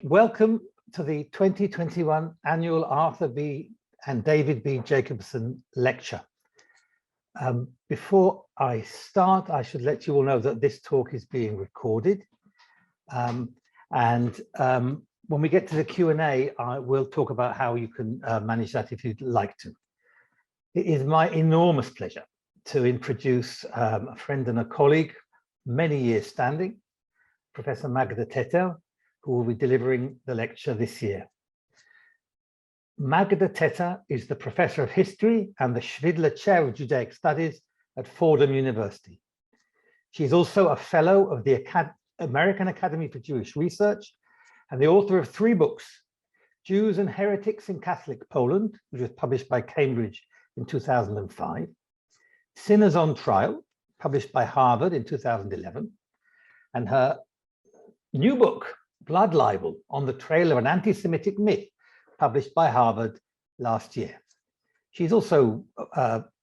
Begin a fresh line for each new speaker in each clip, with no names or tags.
Welcome to the 2021 annual Arthur B. and David B. Jacobson lecture. Before I start, I should let you all know that this talk is being recorded. When we get to the Q&A, I will talk about how you can manage that if you'd like to. It is my enormous pleasure to introduce a friend and a colleague, many years standing, Professor Magda Teter, who will be delivering the lecture this year. Magda Teter is the Professor of History and the Shvidler Chair of Judaic Studies at Fordham University. She is also a Fellow of the American Academy for Jewish Research and the author of 3 books, Jews and Heretics in Catholic Poland, which was published by Cambridge in 2005, Sinners on Trial, published by Harvard in 2011, and her new book, Blood Libel, On the Trail of an Anti-Semitic Myth, published by Harvard last year. She's also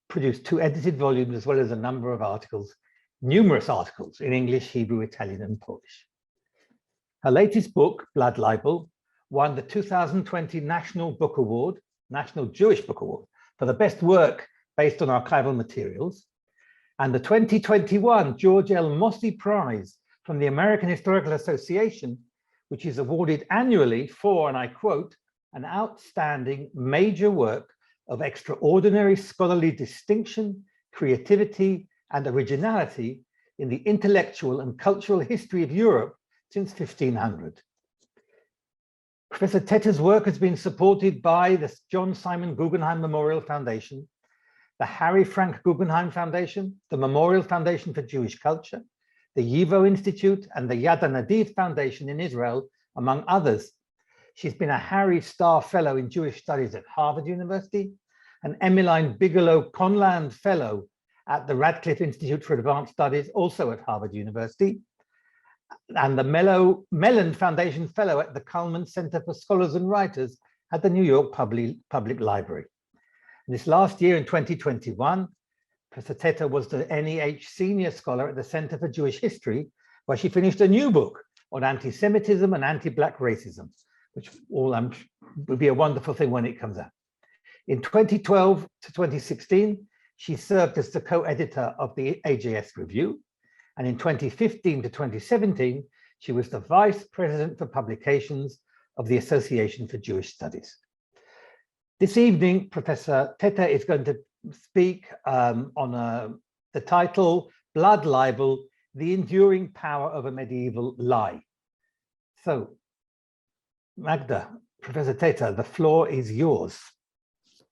produced 2 edited volumes, as well as a number of articles, numerous articles in English, Hebrew, Italian, and Polish. Her latest book, Blood Libel, won the 2020 National Book Award, National Jewish Book Award, for the best work based on archival materials, and the 2021 George L. Mossey Prize from the American Historical Association, which is awarded annually for, and I quote, an outstanding major work of extraordinary scholarly distinction, creativity, and originality in the intellectual and cultural history of Europe since 1500. Professor Teter's work has been supported by the John Simon Guggenheim Memorial Foundation, the Harry Frank Guggenheim Foundation, the Memorial Foundation for Jewish Culture, the YIVO Institute, and the Yad HaNadiv Foundation in Israel, among others. She's been a Harry Starr Fellow in Jewish Studies at Harvard University, an Emmeline Bigelow Conland Fellow at the Radcliffe Institute for Advanced Studies, also at Harvard University, and the Mellon Foundation Fellow at the Cullman Center for Scholars and Writers at the New York Public Library. This last year, in 2021, Professor Teter was the NEH Senior Scholar at the Center for Jewish History, where she finished a new book on anti-Semitism and anti-Black racism, which will be a wonderful thing when it comes out. In 2012 to 2016, she served as the co-editor of the AJS Review, and in 2015 to 2017, she was the Vice President for Publications of the Association for Jewish Studies. This evening, Professor Teter is going to speak on the title, Blood Libel, The Enduring Power of a Medieval Lie. So, Magda, Professor Teter, the floor is yours.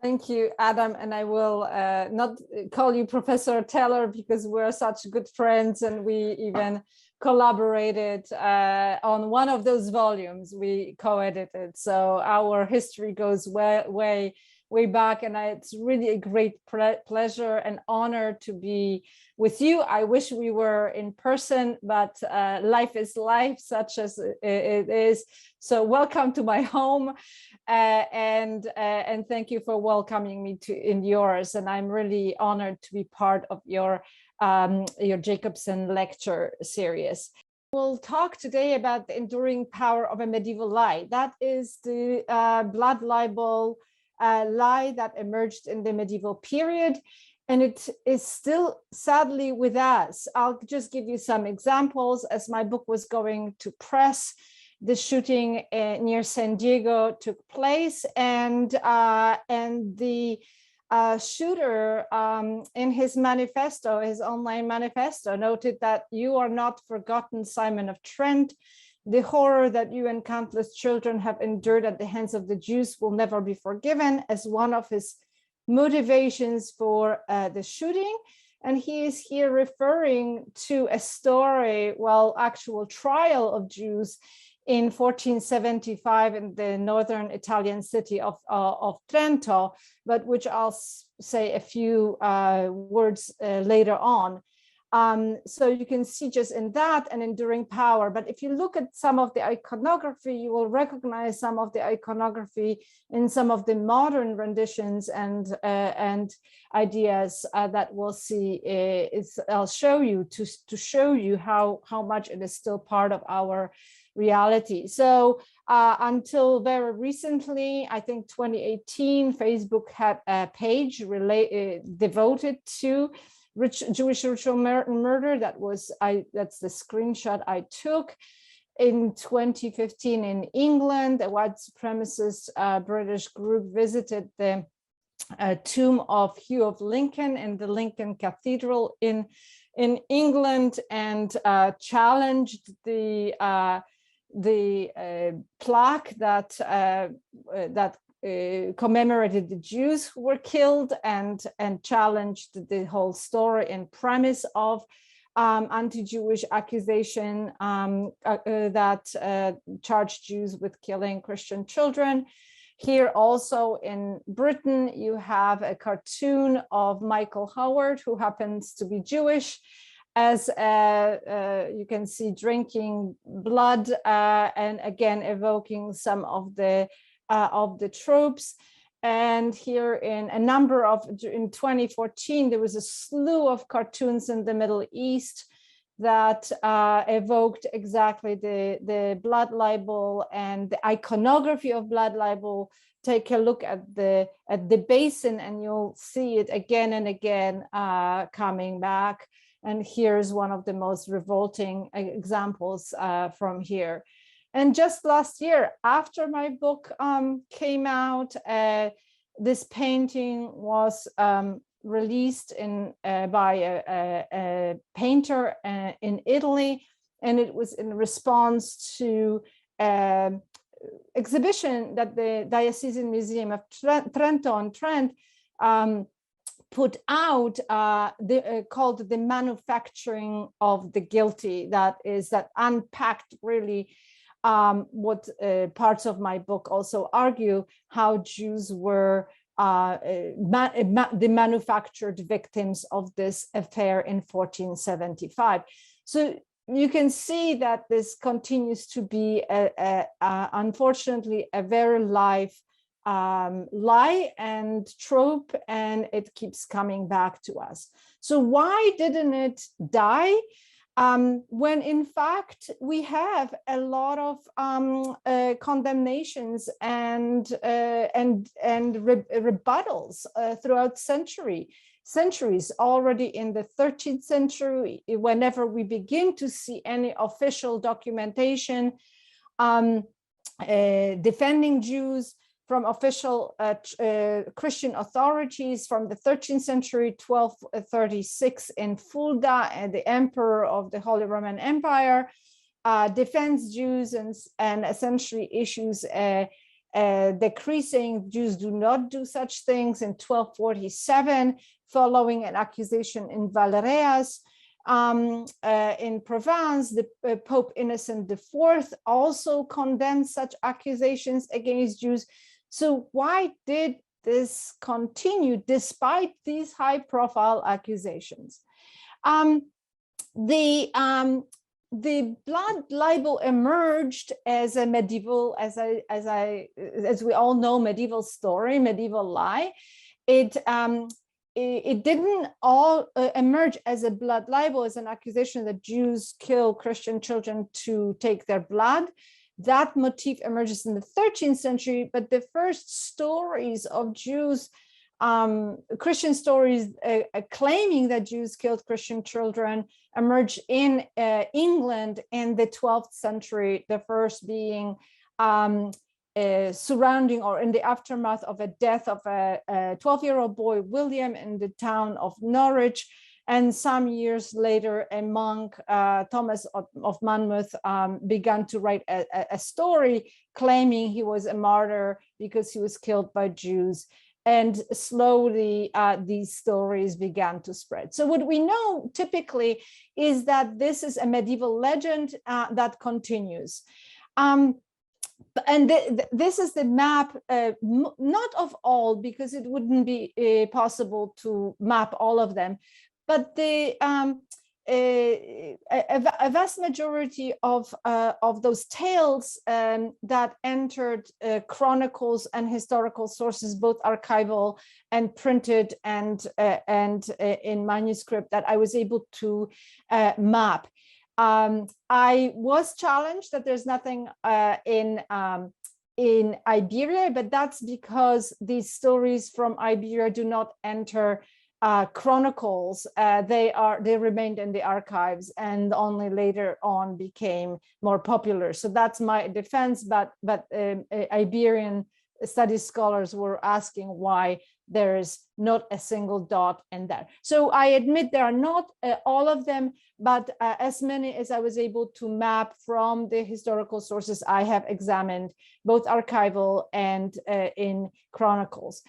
Thank you, Adam, and I will not call you Professor Teller because we're such good friends and we even collaborated on one of those volumes we co-edited. So our history goes way back, and it's really a great pleasure and honor to be with you. I wish we were in person, but life is life, such as it is. So welcome to my home, and thank you for welcoming me in yours. And I'm really honored to be part of your Jacobson lecture series. We'll talk today about the enduring power of a medieval lie. That is the blood libel lie that emerged in the medieval period, and it is still sadly with us. I'll just give you some examples. As my book was going to press, the shooting near San Diego took place, and the shooter in his manifesto, his online manifesto, noted that "You are not forgotten, Simon of Trent. The horror that you and countless children have endured at the hands of the Jews will never be forgiven," as one of his motivations for the shooting. And he is here referring to a story, actual trial of Jews in 1475 in the northern Italian city of Trento, but which I'll say a few words later on. So you can see just in that an enduring power. But if you look at some of the iconography, you will recognize some of the iconography in some of the modern renditions and ideas that we'll see. I'll show you to show you how much it is still part of our reality. So until very recently, I think 2018, Facebook had a page devoted to Jewish ritual murder. That's the screenshot I took. In 2015 in England, a white supremacist British group visited the tomb of Hugh of Lincoln in the Lincoln Cathedral in England and challenged the plaque that commemorated the Jews who were killed and challenged the whole story and premise of anti-Jewish accusation that charged Jews with killing Christian children. Here also in Britain, you have a cartoon of Michael Howard, who happens to be Jewish, as you can see drinking blood and again evoking some of the tropes. And here in 2014, there was a slew of cartoons in the Middle East that evoked exactly the blood libel and the iconography of blood libel. Take a look at the basin and you'll see it again and again coming back. And here's one of the most revolting examples from here. And just last year, after my book came out, this painting was released by a painter in Italy, and it was in response to exhibition that the Diocesan Museum of Trent put out called The Manufacturing of the Guilty, that unpacked really what parts of my book also argue, how Jews were the manufactured victims of this affair in 1475. So you can see that this continues to be, unfortunately, a very live lie and trope, and it keeps coming back to us. So why didn't it die? When in fact we have a lot of condemnations and rebuttals throughout centuries. Already in the 13th century, whenever we begin to see any official documentation defending Jews from official Christian authorities from the 13th century, 1236 in Fulda, and the emperor of the Holy Roman Empire defends Jews and essentially issues a decree saying Jews do not do such things. In 1247, following an accusation in Valerias in Provence, the Pope Innocent IV also condemned such accusations against Jews. So why did this continue despite these high-profile accusations? The blood libel emerged as a medieval, as we all know, medieval story, medieval lie. It didn't all emerge as a blood libel, as an accusation that Jews kill Christian children to take their blood. That motif emerges in the 13th century, but the first stories of Jews, Christian stories claiming that Jews killed Christian children, emerged in England in the 12th century, the first being surrounding or in the aftermath of a death of a 12-year-old boy, William, in the town of Norwich. And some years later, a monk, Thomas of Monmouth, began to write a story claiming he was a martyr because he was killed by Jews. And slowly, these stories began to spread. So what we know typically is that this is a medieval legend that continues. And this is the map, not of all, because it wouldn't be possible to map all of them, but a vast majority of those tales that entered chronicles and historical sources, both archival and printed and in manuscript, that I was able to map. I was challenged that there's nothing in Iberia, but that's because these stories from Iberia do not enter Chronicles. They remained in the archives and only later on became more popular. So that's my defense. But Iberian studies scholars were asking why there is not a single dot in there. So I admit there are not all of them, but as many as I was able to map from the historical sources I have examined, both archival and in Chronicles.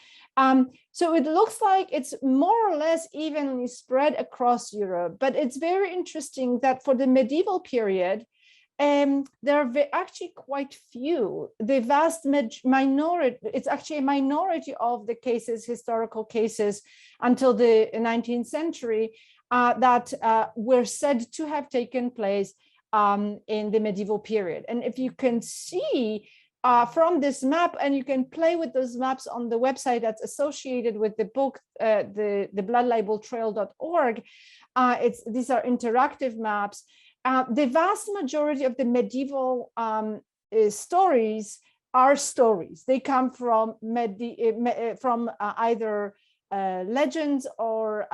So it looks like it's more or less evenly spread across Europe, but it's very interesting that for the medieval period, there are actually quite few. The vast minority, it's actually a minority of the cases, historical cases, until the 19th century that were said to have taken place in the medieval period. And if you can see from this map, and you can play with those maps on the website that's associated with the book, the bloodlibeltrail.org, these are interactive maps. The vast majority of the medieval stories are stories. They come from either legends or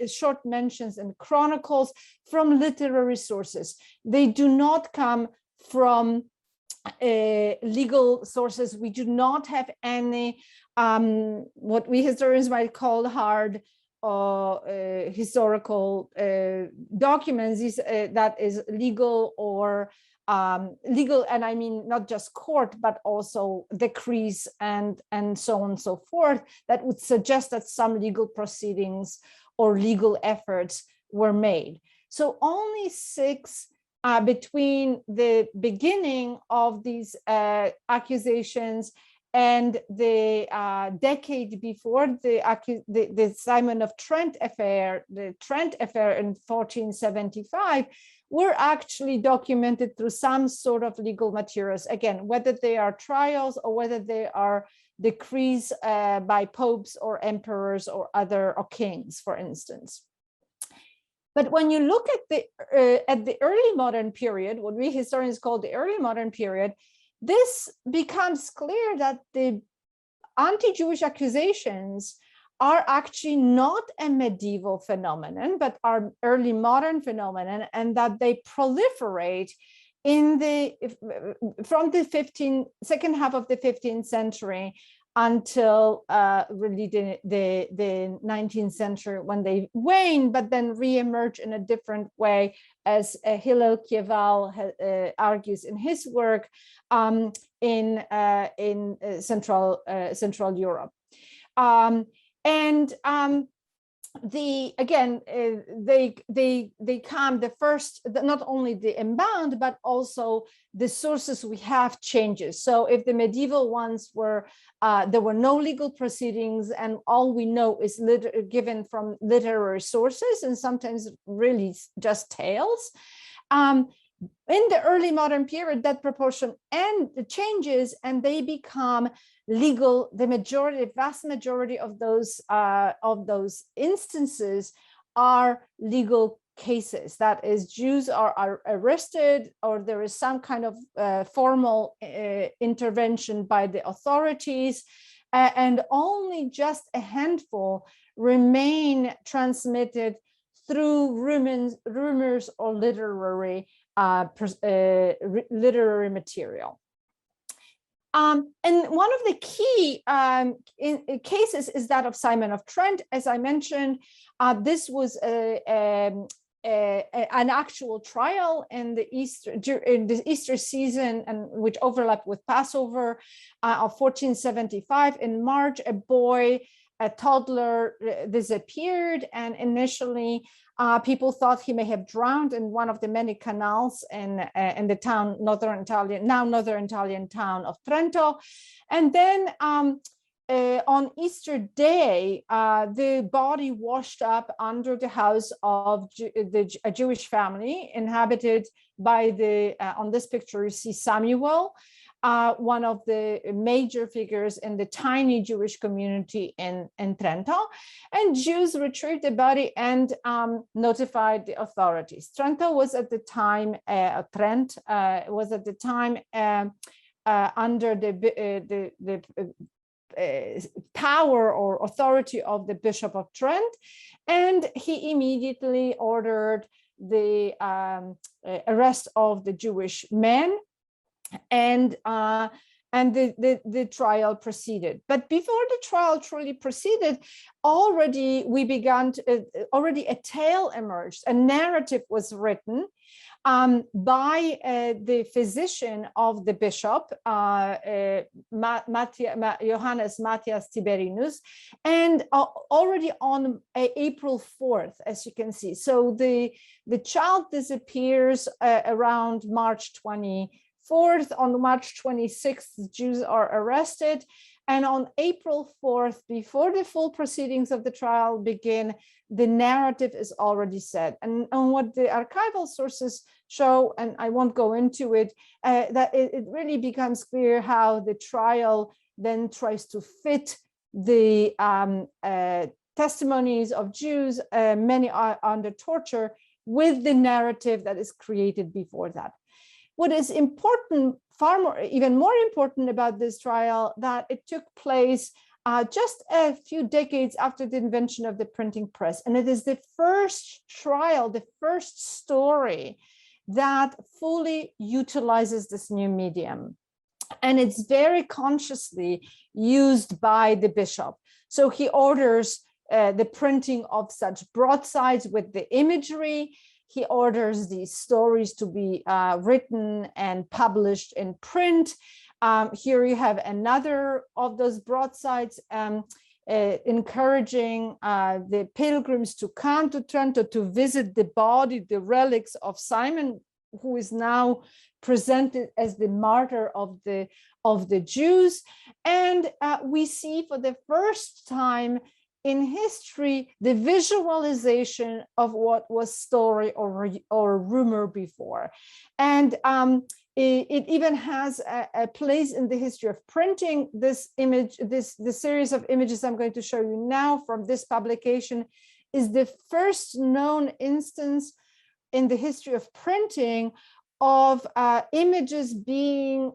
short mentions and chronicles, from literary sources. They do not come from legal sources. We do not have any what we historians might call hard historical documents that is legal or legal, and I mean not just court, but also decrees and so on and so forth, that would suggest that some legal proceedings or legal efforts were made. So only 6 between the beginning of these accusations and the decade before the Simon of Trent affair, the Trent affair in 1475, were actually documented through some sort of legal materials. Again, whether they are trials or whether they are decrees by popes or emperors or kings, for instance. But when you look at the early modern period, what we historians call the early modern period, this becomes clear that the anti-Jewish accusations are actually not a medieval phenomenon, but are early modern phenomenon, and that they proliferate from the second half of the 15th century until really the 19th century, when they wane, but then re-emerge in a different way, as Hillel Kieval argues in his work in Central Europe. They come the first, not only the unbound, but also the sources we have changes. So if the medieval ones were, there were no legal proceedings, and all we know is given from literary sources, and sometimes really just tales. In the early modern period, that proportion changes, and they become legal. The vast majority of those instances are legal cases. That is, Jews are arrested, or there is some kind of formal intervention by the authorities, and only just a handful remain transmitted through rumors or literary material. And one of the key cases is that of Simon of Trent. As I mentioned, this was an actual trial in the Easter season, and which overlapped with Passover of 1475. In March, a toddler disappeared, and initially people thought he may have drowned in one of the many canals in the town, northern Italian town of Trento. And then on Easter Day, the body washed up under the house of a Jewish family inhabited by on this picture you see Samuel. one of the major figures in the tiny Jewish community in Trent. And Jews retrieved the body and notified the authorities. Trent was at the time under the power or authority of the Bishop of Trent, and he immediately ordered the arrest of the Jewish men, and the trial proceeded. But before the trial truly proceeded, already a tale emerged, a narrative was written by the physician of the bishop, Johannes Matthias Tiberinus, and already on April 4th, as you can see. So the child disappears around March 24th. On March 26th, the Jews are arrested. And on April 4th, before the full proceedings of the trial begin, the narrative is already set. And what the archival sources show, and I won't go into it, that it really becomes clear how the trial then tries to fit the testimonies of Jews, many are under torture, with the narrative that is created before that. What is important, even more important about this trial, that it took place just a few decades after the invention of the printing press. And it is the first trial, the first story that fully utilizes this new medium. And it's very consciously used by the bishop. So he orders the printing of such broadsides with the imagery. He orders these stories to be written and published in print. Here you have another of those broadsides encouraging the pilgrims to come to Trent to visit the body, the relics of Simon, who is now presented as the martyr of the Jews. And we see for the first time in history the visualization of what was story or rumor before. And it even has a place in the history of printing. This image, the series of images I'm going to show you now from this publication is the first known instance in the history of printing of images being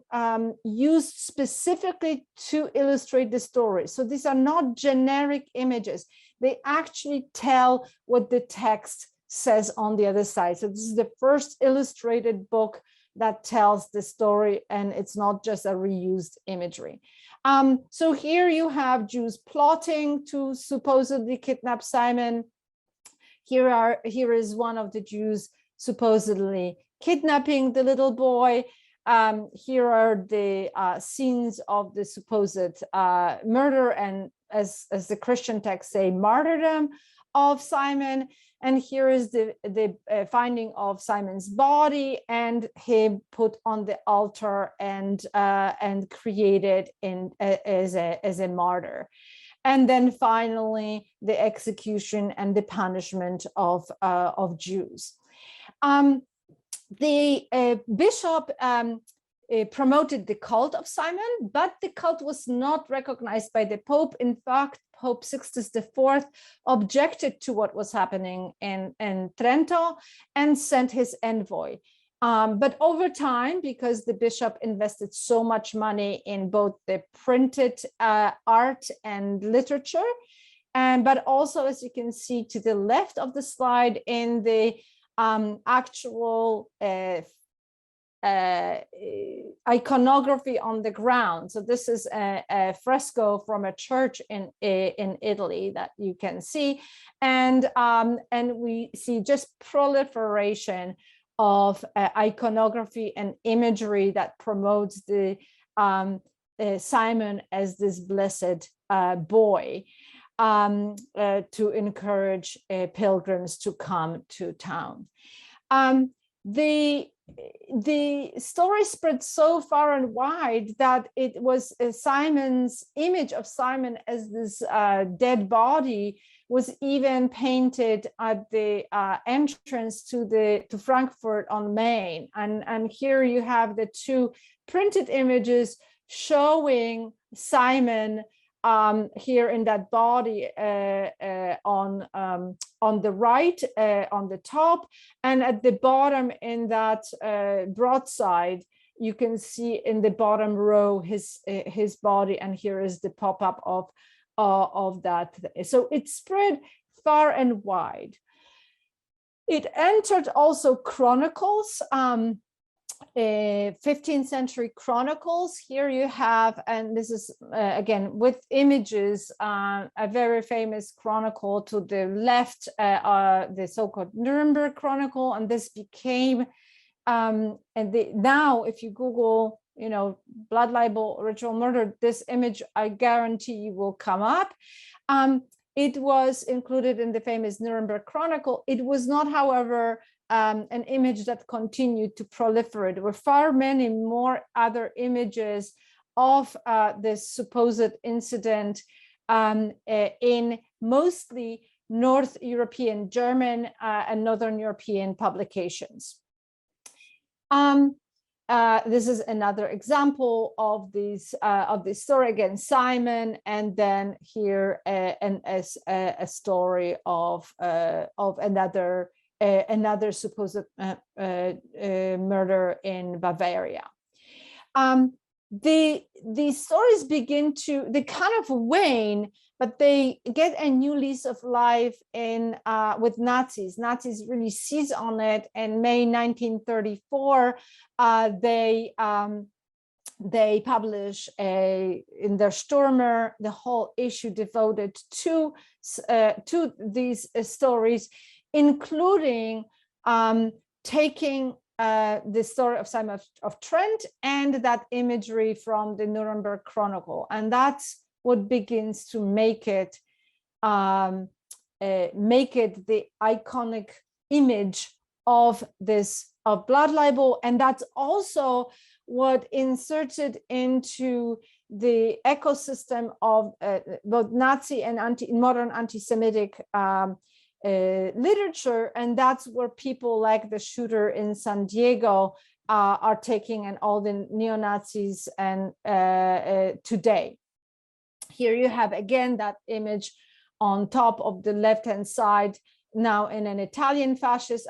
used specifically to illustrate the story. So these are not generic images. They actually tell what the text says on the other side. So this is the first illustrated book that tells the story, and it's not just a reused imagery. So here you have Jews plotting to supposedly kidnap Simon. Here is one of the Jews supposedly kidnapping the little boy. Here are the scenes of the supposed murder and, as the Christian texts say, martyrdom of Simon. And here is the finding of Simon's body and him put on the altar and created as a martyr. And then finally, the execution and the punishment of Jews. The bishop promoted the cult of Simon, but the cult was not recognized by the Pope. In fact, Pope Sixtus IV objected to what was happening in Trento and sent his envoy. But over time, because the bishop invested so much money in both the printed art and literature, but also, as you can see to the left of the slide, in the actual iconography on the ground. So this is a fresco from a church in Italy that you can see, and we see just proliferation of iconography and imagery that promotes the Simon as this blessed boy, to encourage pilgrims to come to town. The story spread so far and wide that it was Simon's image of Simon as this dead body was even painted at the entrance to Frankfurt on Main. And here you have the two printed images showing Simon here in that body on the right, on the top, and at the bottom in that broadside, you can see in the bottom row his body, and here is the pop-up of that. So it spread far and wide. It entered also Chronicles, 15th century Chronicles. Here you have, and this is again with images, a very famous chronicle to the left, the so-called Nuremberg Chronicle, and this became now if you Google, you know, blood libel, ritual murder, this image I guarantee will come up. It was included in the famous Nuremberg Chronicle. It was not, however, an image that continued to proliferate. There were far many more other images of this supposed incident in mostly North European, German and Northern European publications. This is another example of this story. Again, Simon, and then here a story of another supposed murder in Bavaria. The stories begin to, they kind of wane, but they get a new lease of life in with Nazis. Nazis really seize on it. In May 1934, they publish in their Stürmer the whole issue devoted to these stories, including taking the story of Simon of Trent and that imagery from the Nuremberg Chronicle, and that's what begins to make it the iconic image of blood libel, and that's also what inserted into the ecosystem of both Nazi and modern anti-Semitic literature, and that's where people like the shooter in San Diego are taking, and all the neo-Nazis and today. Here you have again that image on top of the left-hand side, now in an Italian fascist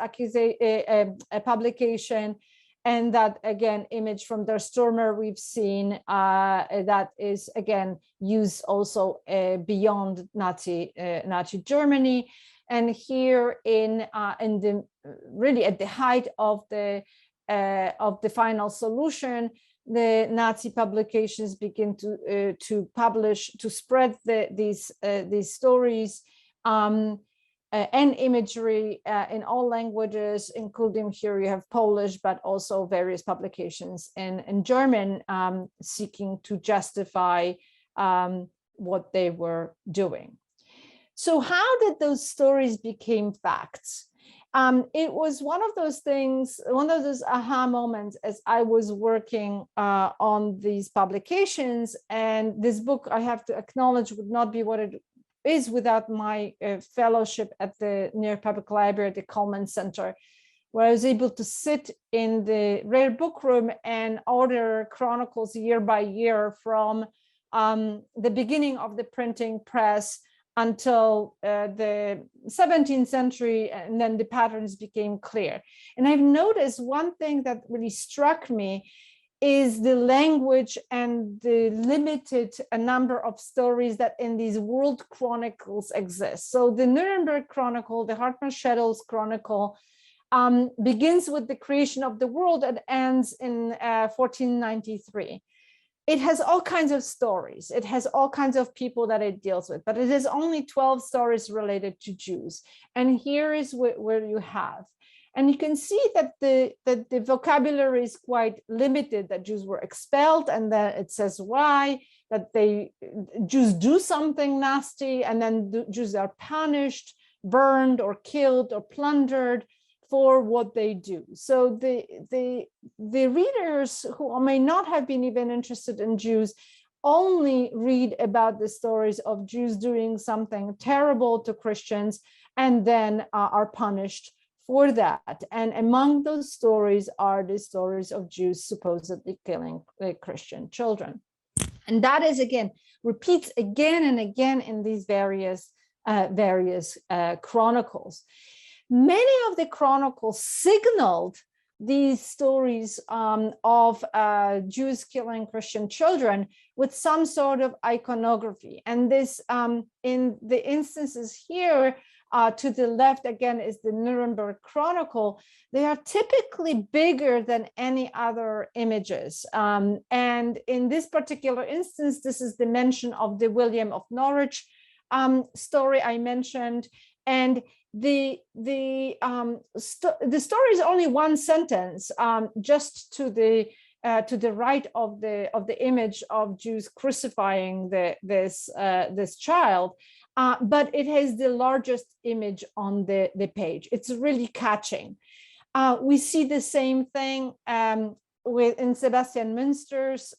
publication, and that again image from Der Stürmer we've seen that is again used also beyond Nazi Germany. And here in the really at the height of the final solution, the Nazi publications begin to publish, to spread these stories and imagery in all languages, including here you have Polish, but also various publications in German seeking to justify what they were doing. So how did those stories become facts? It was one of those things, one of those aha moments as I was working on these publications. And this book, I have to acknowledge, would not be what it is without my fellowship at the New York Public Library at the Coleman Center, where I was able to sit in the rare book room and order Chronicles year by year from the beginning of the printing press until the 17th century, and then the patterns became clear. And I've noticed one thing that really struck me is the language and the limited number of stories that in these world chronicles exist. So the Nuremberg Chronicle, the Hartmann Schädel's Chronicle, begins with the creation of the world and ends in 1493. It has all kinds of stories. It has all kinds of people that it deals with, but it is only 12 stories related to Jews. And here is where you have. And you can see that the vocabulary is quite limited, that Jews were expelled, and then it says why, that Jews do something nasty, and then the Jews are punished, burned or killed or plundered for what they do. So the readers who may not have been even interested in Jews only read about the stories of Jews doing something terrible to Christians and then are punished for that. And among those stories are the stories of Jews supposedly killing Christian children. And that is, again, repeats again and again in these various chronicles. Many of the chronicles signaled these stories of Jews killing Christian children with some sort of iconography. And this, in the instances here, to the left, again, is the Nuremberg Chronicle. They are typically bigger than any other images. And in this particular instance, this is the mention of the William of Norwich story I mentioned. And the story is only one sentence, just to the right of the image of Jews crucifying this child. But it has the largest image on the page. It's really catching. We see the same thing in Sebastian Münster's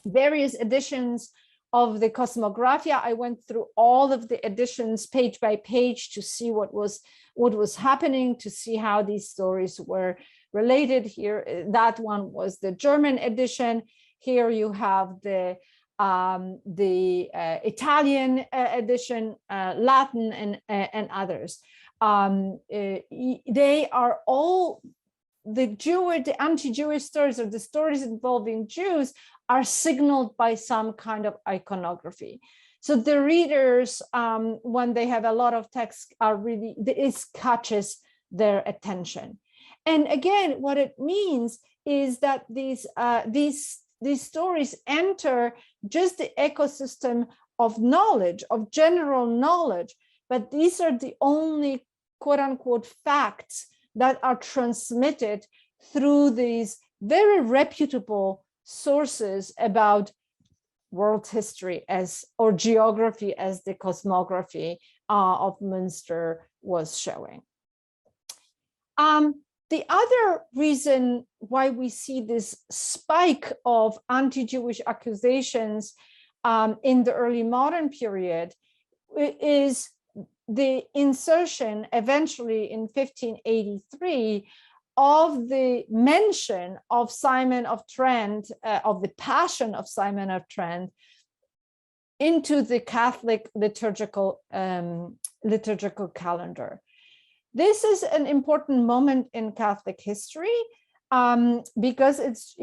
various editions of the Cosmographia. I went through all of the editions page by page to see what was happening, to see how these stories were related. Here, that one was the German edition. Here you have the Italian edition, Latin, and others. They are all the anti-Jewish stories, or the stories involving Jews, are signaled by some kind of iconography. So the readers, when they have a lot of text, it catches their attention. And again, what it means is that these stories enter just the ecosystem of knowledge, of general knowledge, but these are the only quote unquote facts that are transmitted through these very reputable sources about world history or geography, as the cosmography of Münster was showing. The other reason why we see this spike of anti-Jewish accusations in the early modern period is the insertion eventually in 1583 of the mention of Simon of Trent, of the Passion of Simon of Trent, into the Catholic liturgical calendar. This is an important moment in Catholic history because it's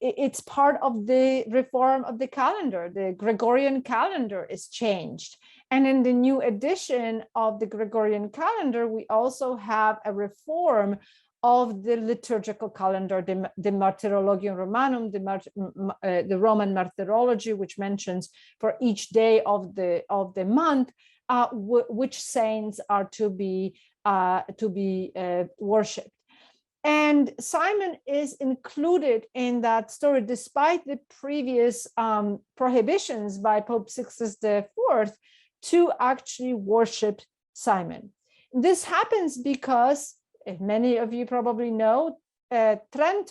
it's part of the reform of the calendar. The Gregorian calendar is changed. And in the new edition of the Gregorian calendar, we also have a reform of the liturgical calendar, the Martyrologium Romanum, the Roman Martyrology, which mentions for each day of the month which saints are to be worshipped. And Simon is included in that story, despite the previous prohibitions by Pope Sixtus IV to actually worship Simon. This happens because, as many of you probably know, Trent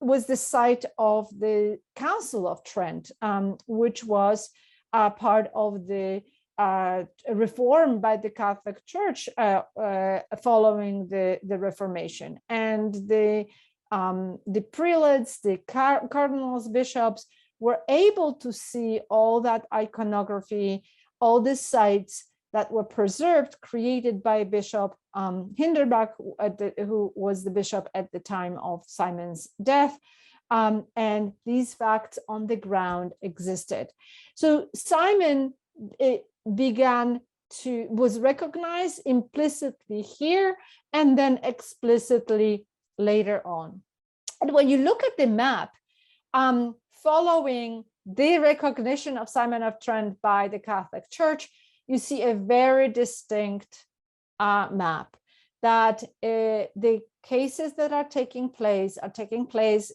was the site of the Council of Trent, which was part of the reform by the Catholic Church following the Reformation. And the prelates, the cardinals, bishops were able to see all that iconography, all the sites that were preserved, created by Bishop Hinderbach, who was the bishop at the time of Simon's death. And these facts on the ground existed. So Simon was recognized implicitly here and then explicitly later on. And when you look at the map, following the recognition of Simon of Trent by the Catholic Church, you see a very distinct map that the cases that are taking place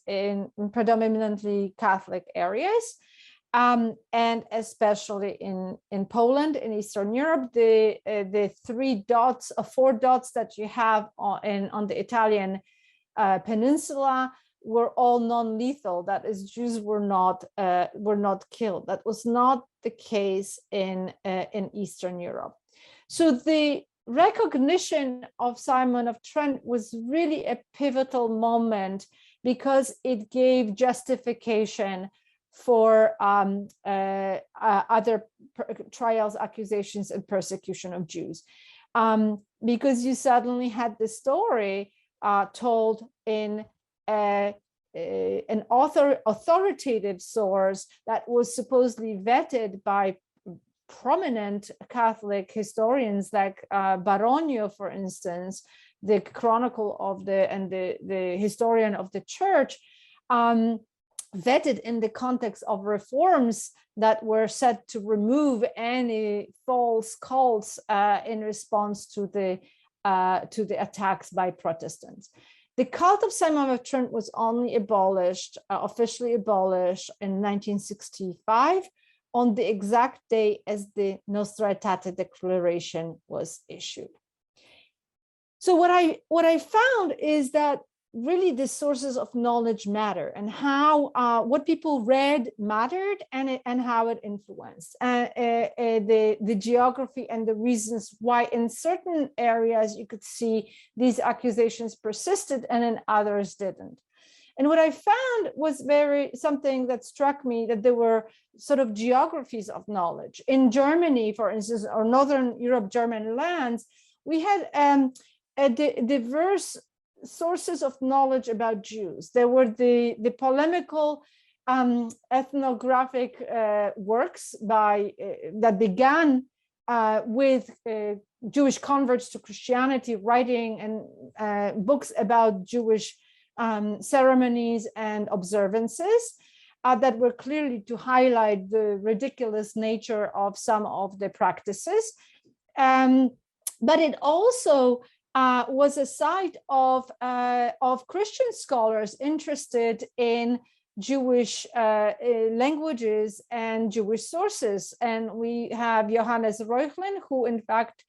in predominantly Catholic areas, and especially in Poland, in Eastern Europe. The 4 dots that you have on the Italian peninsula were all non-lethal. That is, Jews were not killed. That was not the case in Eastern Europe. So the recognition of Simon of Trent was really a pivotal moment because it gave justification for other trials, accusations, and persecution of Jews. Because you suddenly had the story told in an authoritative source that was supposedly vetted by prominent Catholic historians like Baronio, for instance, the Chronicle of the historian of the Church, vetted in the context of reforms that were set to remove any false cults in response to the attacks by Protestants. The cult of Simon of Trent was only abolished, officially abolished in 1965, on the exact day as the Nostra Aetate Declaration was issued. So what I found is that really the sources of knowledge matter, and how what people read mattered, and how it influenced the geography and the reasons why in certain areas you could see these accusations persisted and in others didn't. And what I found was something that struck me, that there were sort of geographies of knowledge. In Germany, for instance, or Northern Europe, German lands, we had diverse sources of knowledge about Jews. There were the polemical ethnographic works that began with Jewish converts to Christianity, writing and books about Jewish ceremonies and observances that were clearly to highlight the ridiculous nature of some of the practices. But it also was a site of Christian scholars interested in Jewish languages and Jewish sources. And we have Johannes Reuchlin, who in fact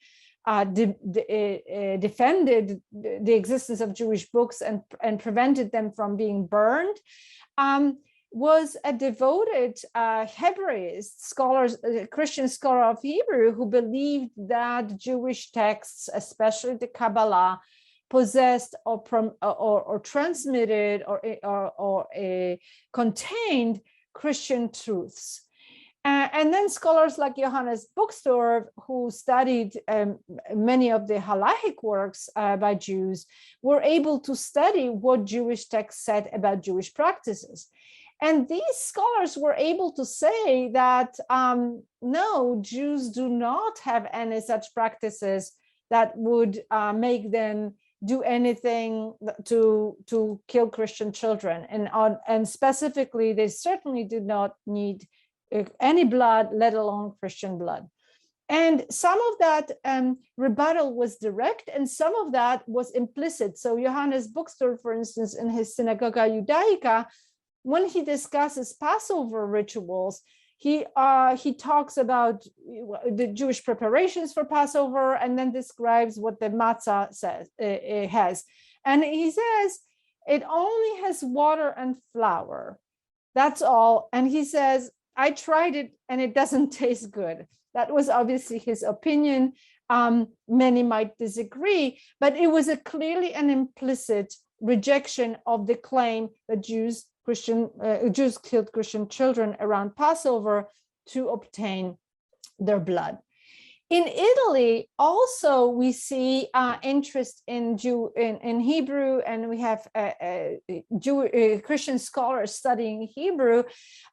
defended the existence of Jewish books and prevented them from being burned, was a devoted Hebraist scholar, Christian scholar of Hebrew, who believed that Jewish texts, especially the Kabbalah, possessed or transmitted or contained Christian truths. And then scholars like Johannes Buxtorf, who studied many of the halachic works by Jews, were able to study what Jewish texts said about Jewish practices. And these scholars were able to say that, no, Jews do not have any such practices that would make them do anything to kill Christian children. And specifically, they certainly did not need any blood, let alone Christian blood. And some of that rebuttal was direct, and some of that was implicit. So Johannes Buxtorf, for instance, in his Synagoga Judaica, when he discusses Passover rituals, he talks about the Jewish preparations for Passover, and then describes what the matzah has. And he says, it only has water and flour. That's all. And he says, I tried it and it doesn't taste good. That was obviously his opinion. Many might disagree, but it was clearly an implicit rejection of the claim that Jews killed Christian children around Passover to obtain their blood. In Italy, also we see interest in Hebrew, and we have Christian scholars studying Hebrew,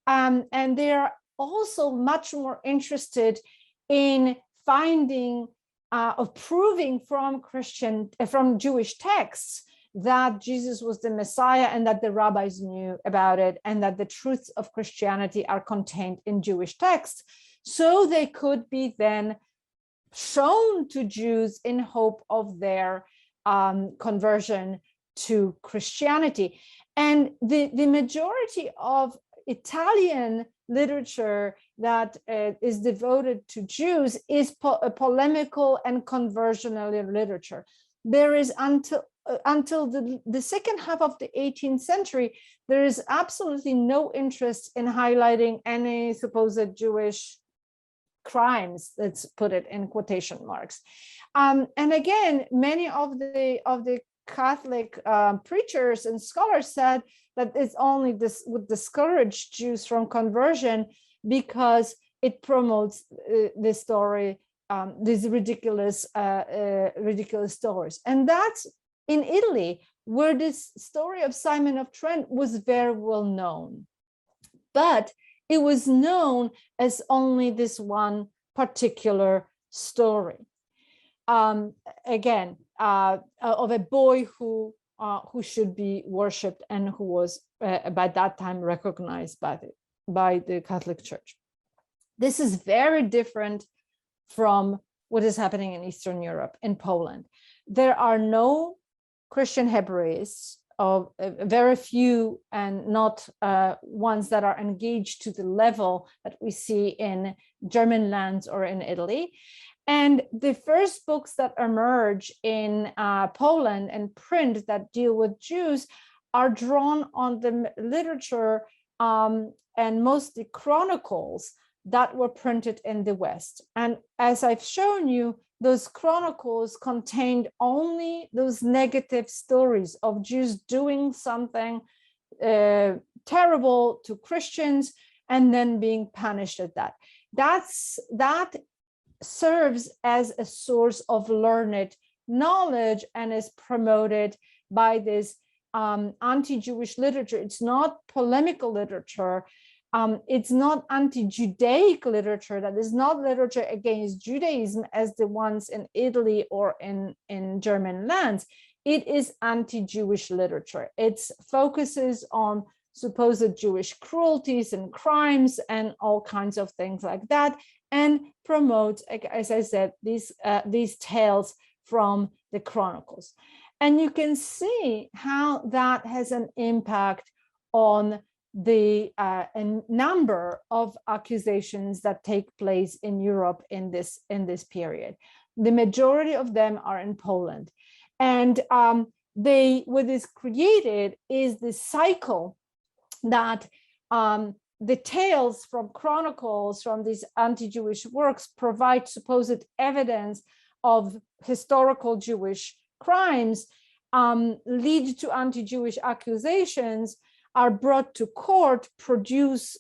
and they are also much more interested in finding of proving from Jewish texts that Jesus was the Messiah, and that the rabbis knew about it, and that the truths of Christianity are contained in Jewish texts, so they could be then shown to Jews in hope of their conversion to Christianity. And the majority of Italian literature that is devoted to Jews is polemical and conversional literature. there is until the second half of the 18th century, there is absolutely no interest in highlighting any supposed Jewish crimes, let's put it in quotation marks. And again, many of the Catholic preachers and scholars said that this would discourage Jews from conversion because it promotes the story, these ridiculous stories. And that's in Italy, where this story of Simon of Trent was very well known. But it was known as only this one particular story. Again, of a boy who should be worshipped and who was by that time recognized by the Catholic Church. This is very different from what is happening in Eastern Europe, in Poland. There are no Christian Hebraists, of very few, and not ones that are engaged to the level that we see in German lands or in Italy. And the first books that emerge in Poland and print that deal with Jews are drawn on the literature and mostly chronicles that were printed in the West. And as I've shown you, those chronicles contained only those negative stories of Jews doing something terrible to Christians and then being punished at that. That serves as a source of learned knowledge and is promoted by this anti-Jewish literature. It's not polemical literature. It's not anti-Judaic literature. That is not literature against Judaism as the ones in Italy or in German lands. It is anti-Jewish literature. It focuses on supposed Jewish cruelties and crimes and all kinds of things like that, and promotes, as I said, these tales from the Chronicles. And you can see how that has an impact on the number of accusations that take place in Europe in this period. The majority of them are in Poland, and what is created is this cycle that the tales from Chronicles, from these anti-Jewish works, provide supposed evidence of historical Jewish crimes, lead to anti-Jewish accusations, are brought to court, produce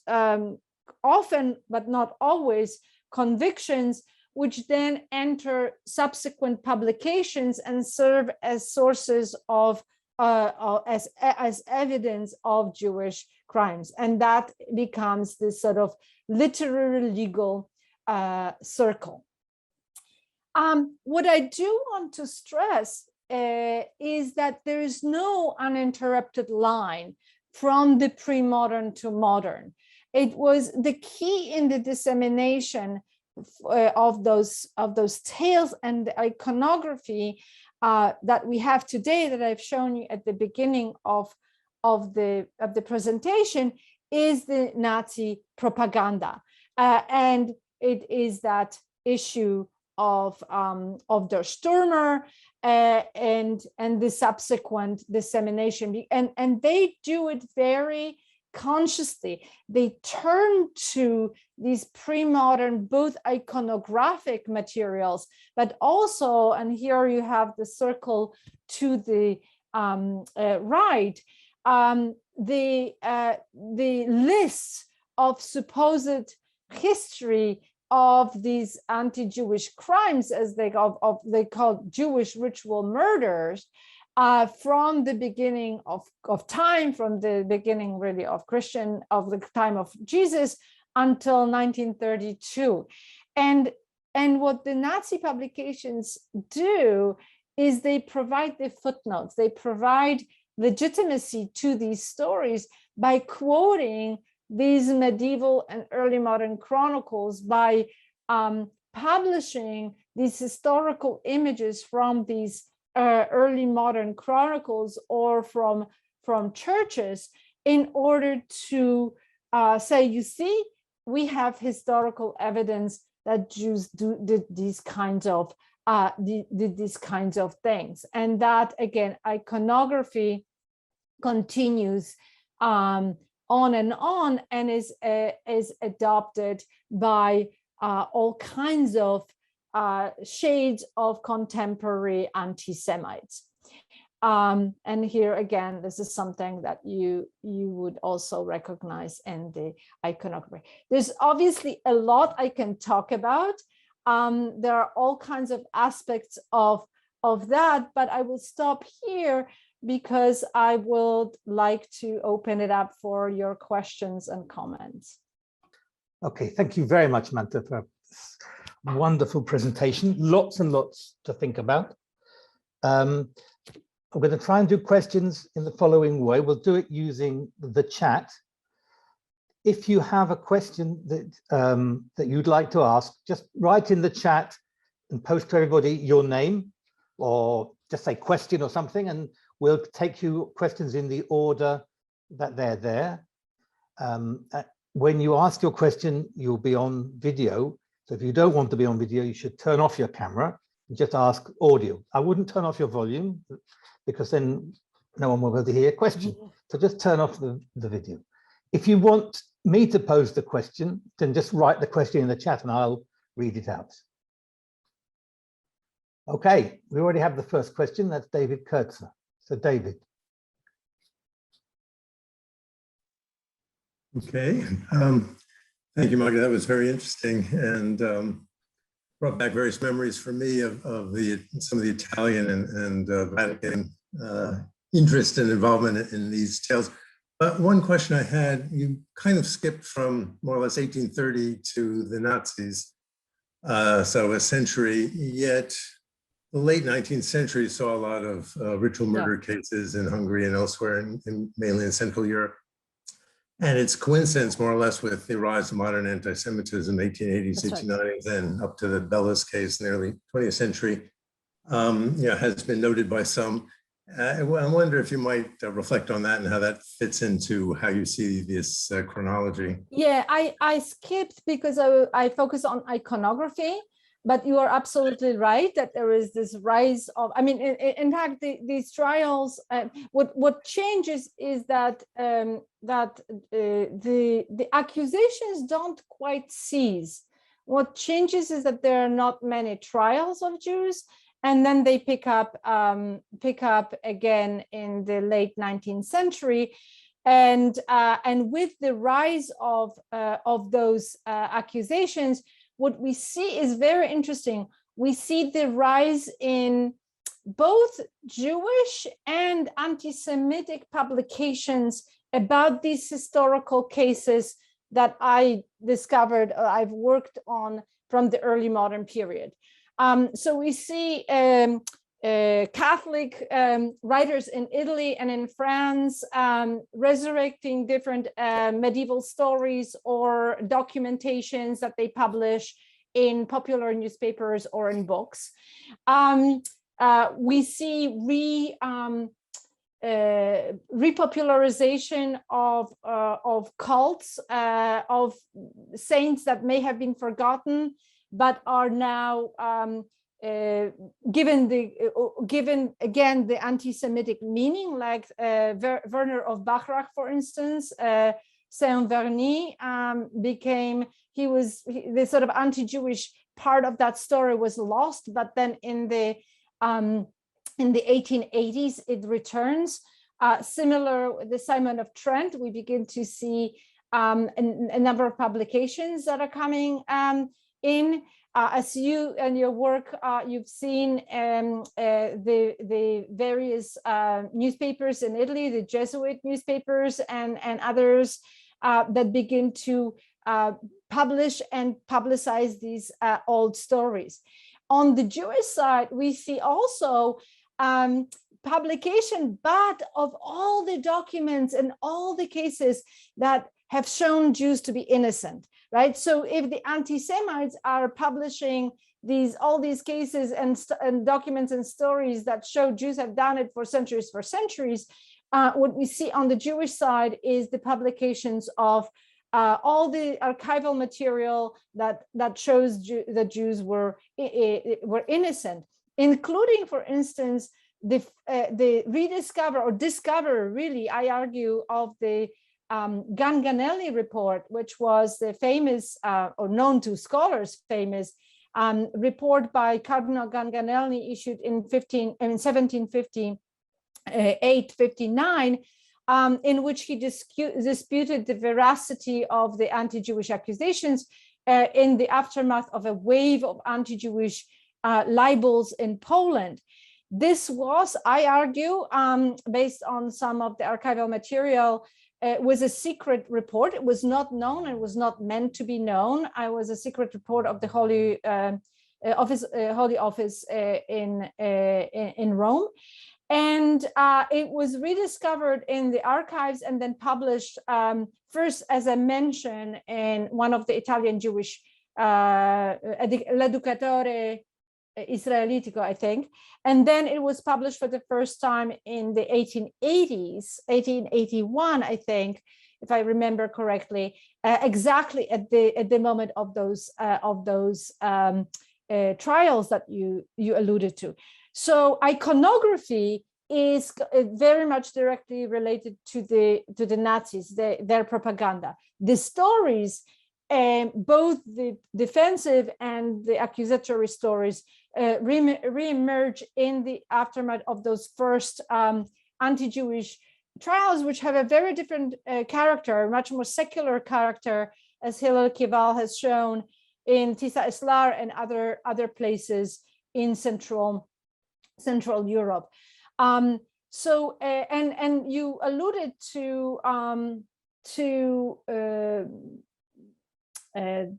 often, but not always, convictions, which then enter subsequent publications and serve as sources of, as evidence of Jewish crimes. And that becomes this sort of literary legal circle. What I do want to stress is that there is no uninterrupted line from the pre-modern to modern. It was the key in the dissemination of those tales and the iconography that we have today, that I've shown you at the beginning of the presentation, is the Nazi propaganda, and it is that issue of Der Stürmer and the subsequent dissemination, and they do it very consciously. They turn to these pre-modern, both iconographic materials, but also, and here you have the circle to the right, the list of supposed history of these anti-Jewish crimes, as they call Jewish ritual murders, from the beginning of time, from the beginning really of the time of Jesus until 1932. And what the Nazi publications do is they provide the footnotes, they provide legitimacy to these stories by quoting these medieval and early modern chronicles, by publishing these historical images from these early modern chronicles or from churches, in order to say, you see, we have historical evidence that Jews did these kinds of these kinds of things. And that, again, iconography continues on and is adopted by all kinds of shades of contemporary anti-Semites. And here again, this is something that you would also recognize in the iconography. There's obviously a lot I can talk about. There are all kinds of aspects of that, but I will stop here because I would like to open it up for your questions and comments.
Okay, thank you very much, Magda, for this wonderful presentation. Lots and lots to think about. I'm going to try and do questions in the following way. We'll do it using the chat. If you have a question that you'd like to ask, just write in the chat and post to everybody your name, or just say question or something, and we'll take you questions in the order that they're there. When you ask your question, you'll be on video. So if you don't want to be on video, you should turn off your camera and just ask audio. I wouldn't turn off your volume because then no one will be able to hear your question. So just turn off the video. If you want me to pose the question, then just write the question in the chat and I'll read it out. Okay, we already have the first question. That's David Kurtzer. So David.
Okay, thank you, Magda. That was very interesting and brought back various memories for me of some of the Italian and Vatican interest and involvement in these tales. But one question I had, you kind of skipped from more or less 1830 to the Nazis, so a century, yet the late 19th century saw a lot of ritual murder cases in Hungary and elsewhere, mainly in Central Europe. And it's coincidence more or less with the rise of modern anti-Semitism, 1880s, 1890s, and up to the Bellas case in the early 20th century, has been noted by some. I wonder if you might reflect on that and how that fits into how you see this chronology.
Yeah, I skipped because I focus on iconography, but you are absolutely right that there is this rise of, I mean, in fact, these trials, what changes is that the accusations don't quite cease. What changes is that there are not many trials of Jews, and then they pick up again in the late 19th century, and with the rise of those accusations, what we see is very interesting. We see the rise in both Jewish and anti-Semitic publications about these historical cases that I discovered, I've worked on from the early modern period. So we see Catholic writers in Italy and in France resurrecting different medieval stories or documentations that they publish in popular newspapers or in books. We see repopularization of cults, of saints that may have been forgotten, but are now given again the anti-Semitic meaning, like Werner of Bachrach, for instance. Saint-Verny became, the sort of anti-Jewish part of that story was lost, but then in the 1880s it returns. Similar with the Simon of Trent, we begin to see a number of publications that are coming in. As you and your work, you've seen the various newspapers in Italy, the Jesuit newspapers and others that begin to publish and publicize these old stories. On the Jewish side, we see also publication, but of all the documents and all the cases that have shown Jews to be innocent, right? So if the anti-Semites are publishing all these cases and documents and stories that show Jews have done it for centuries, what we see on the Jewish side is the publications of all the archival material that shows that Jews were innocent, including, for instance, the rediscover or discover, really, I argue, of the Ganganelli report, which was the famous, or known to scholars, famous report by Cardinal Ganganelli issued in 1758-59, in which he disputed the veracity of the anti-Jewish accusations in the aftermath of a wave of anti-Jewish libels in Poland. This was, I argue, based on some of the archival material, was a secret report. It was not known and was not meant to be known. It was a secret report of the Holy Office in Rome. And it was rediscovered in the archives and then published first as a mention in one of the Italian Jewish, L'Educatore Israelitico, I think. And then it was published for the first time in the 1880s, 1881, I think, if I remember correctly, exactly at the moment of those trials that you alluded to. So iconography is very much directly related to the Nazis, their propaganda. The stories, both the defensive and the accusatory stories, re-emerge in the aftermath of those first anti-Jewish trials, which have a very different character, much more secular character, as Hillel Kival has shown in Tisa Eslar and other places in Central Europe. So and you alluded to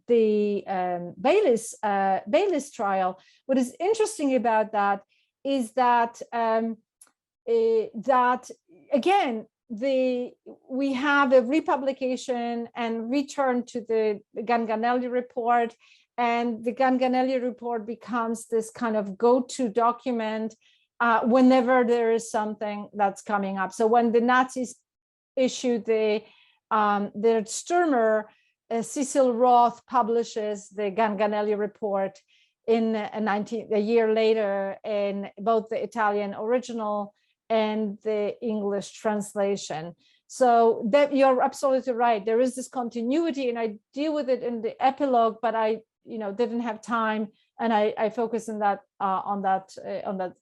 the Baylis trial. What is interesting about that is that that again we have a republication and return to the Ganganelli report, and the Ganganelli report becomes this kind of go-to document whenever there is something that's coming up. So when the Nazis issued their Stürmer, Cecil Roth publishes the Ganganelli report in a year later in both the Italian original and the English translation. So that you're absolutely right. There is this continuity, and I deal with it in the epilogue, but I didn't have time, and I focus on that